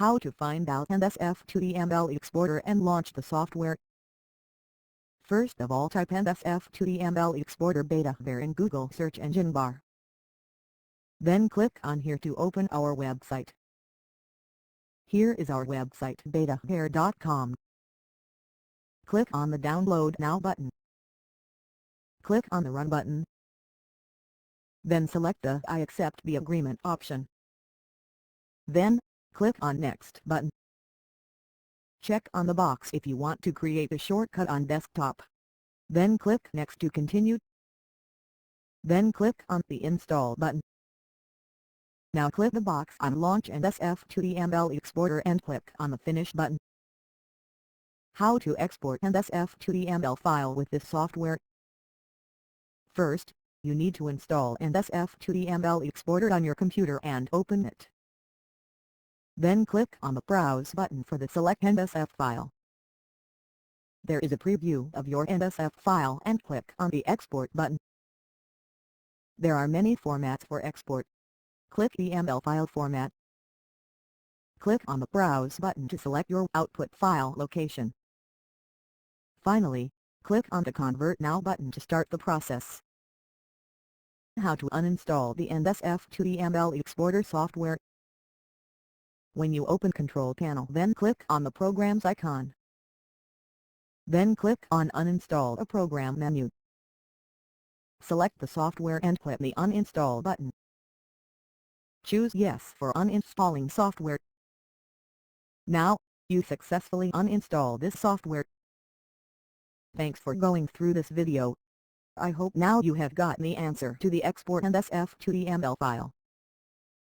How to find out NSF to EML Exporter and launch the software. First of all, type NSF to EML Exporter Betavare in Google search engine bar. Then click on here to open our website. Here is our website, betavare.com. Click on the Download Now button. Click on the Run button. Then select the I accept the agreement option. Then, click on Next button. Check on the box if you want to create a shortcut on desktop. Then click Next to continue. Then click on the Install button. Now click the box on Launch NSF to EML Exporter and click on the Finish button. How to export NSF to EML file with this software. First, you need to install NSF to EML Exporter on your computer and open it. Then click on the Browse button for the Select NSF file. There is a preview of your NSF file and click on the Export button. There are many formats for export. Click EML file format. Click on the Browse button to select your output file location. Finally, click on the Convert Now button to start the process. How to uninstall the NSF to EML Exporter software. When you open Control Panel, then click on the Programs icon. Then click on Uninstall a Program menu. Select the software and click the Uninstall button. Choose Yes for uninstalling software. Now, you successfully uninstall this software. Thanks for going through this video. I hope now you have got the answer to the Export NSF to EML file.